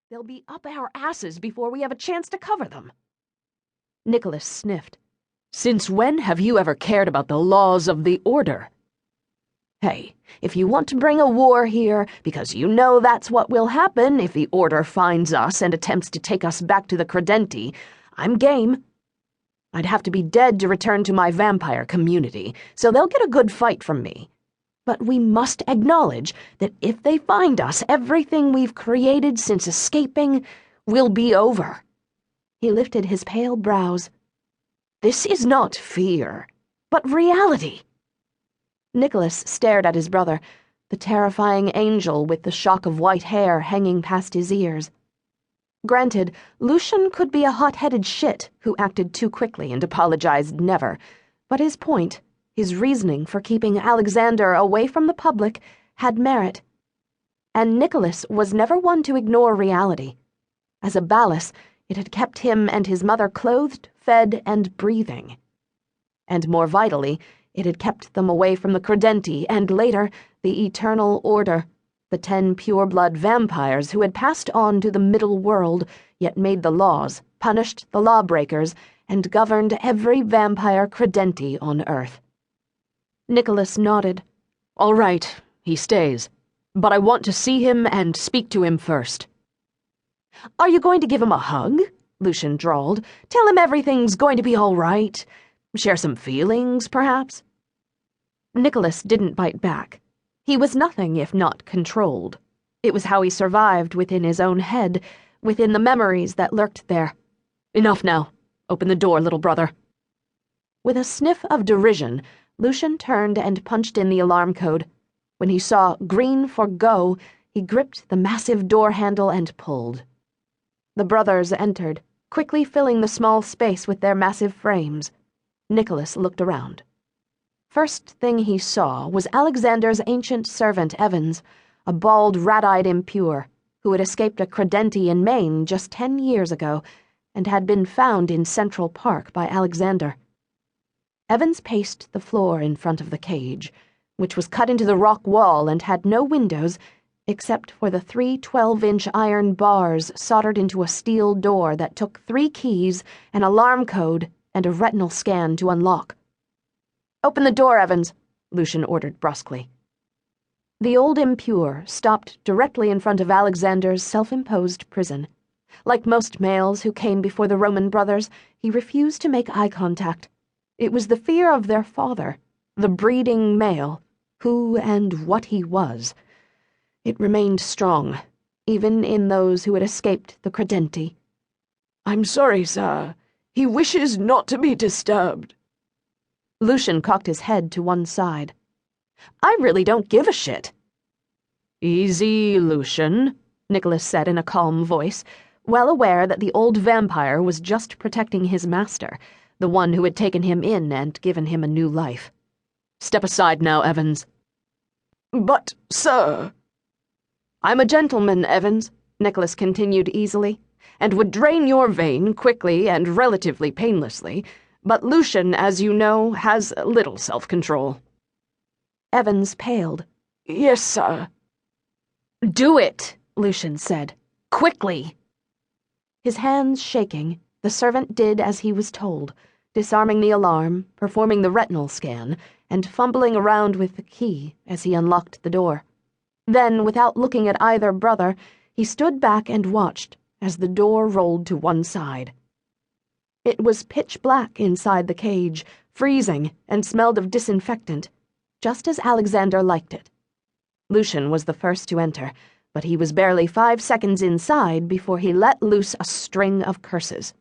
They'll be up our asses before we have a chance to cover them. Nicholas sniffed. Since when have you ever cared about the laws of the Order? Hey, if you want to bring a war here, because you know that's what will happen if the Order finds us and attempts to take us back to the Credenti, I'm game. I'd have to be dead to return to my vampire community, so they'll get a good fight from me. But we must acknowledge that if they find us, everything we've created since escaping will be over. He lifted his pale brows. This is not fear, but reality. Nicholas stared at his brother, the terrifying angel with the shock of white hair hanging past his ears. Granted, Lucian could be a hot-headed shit who acted too quickly and apologized never, but his point, his reasoning for keeping Alexander away from the public, had merit. And Nicholas was never one to ignore reality. As a ballast, it had kept him and his mother clothed, fed, and breathing. And more vitally, it had kept them away from the Credenti and later, the Eternal Order, the 10 pureblood vampires who had passed on to the middle world, yet made the laws, punished the lawbreakers, and governed every vampire Credenti on Earth. Nicholas nodded. All right, he stays. But I want to see him and speak to him first. Are you going to give him a hug? Lucian drawled. Tell him everything's going to be all right. Share some feelings, perhaps? Nicholas didn't bite back. He was nothing if not controlled. It was how he survived within his own head, within the memories that lurked there. Enough now. Open the door, little brother. With a sniff of derision, Lucian turned and punched in the alarm code. When he saw green for go, he gripped the massive door handle and pulled. The brothers entered, quickly filling the small space with their massive frames. Nicholas looked around. First thing he saw was Alexander's ancient servant Evans, a bald, rat-eyed impure, who had escaped a Credenti in Maine just 10 years ago and had been found in Central Park by Alexander. Evans paced the floor in front of the cage, which was cut into the rock wall and had no windows except for the 3 12-inch iron bars soldered into a steel door that took 3 keys, an alarm code, and a retinal scan to unlock. Open the door, Evans, Lucian ordered brusquely. The old impure stopped directly in front of Alexander's self-imposed prison. Like most males who came before the Roman brothers, he refused to make eye contact. It was the fear of their father, the breeding male, who and what he was. It remained strong, even in those who had escaped the Credenti. I'm sorry, sir. He wishes not to be disturbed. Lucian cocked his head to one side. I really don't give a shit. Easy, Lucian, Nicholas said in a calm voice, well aware that the old vampire was just protecting his master, the one who had taken him in and given him a new life. Step aside now, Evans. But, sir... I'm a gentleman, Evans, Nicholas continued easily, and would drain your vein quickly and relatively painlessly, but Lucian, as you know, has little self-control. Evans paled. Yes, sir. Do it, Lucian said. Quickly. His hands shaking, the servant did as he was told, disarming the alarm, performing the retinal scan, and fumbling around with the key as he unlocked the door. Then, without looking at either brother, he stood back and watched as the door rolled to one side. It was pitch black inside the cage, freezing, and smelled of disinfectant, just as Alexander liked it. Lucian was the first to enter, but he was barely 5 seconds inside before he let loose a string of curses.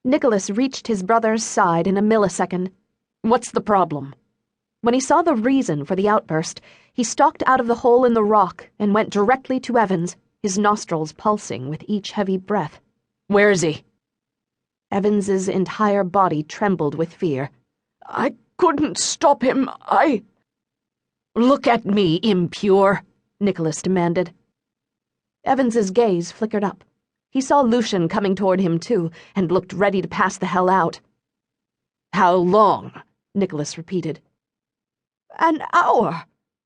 Nicholas reached his brother's side in a millisecond. What's the problem? When he saw the reason for the outburst, he stalked out of the hole in the rock and went directly to Evans, his nostrils pulsing with each heavy breath. Where is he? Evans's entire body trembled with fear. I couldn't stop him, Look at me, impure, Nicholas demanded. Evans's gaze flickered up. He saw Lucian coming toward him too, and looked ready to pass the hell out. How long? Nicholas repeated. An hour,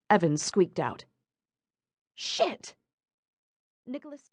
Evans squeaked out. Shit! Nicholas turned.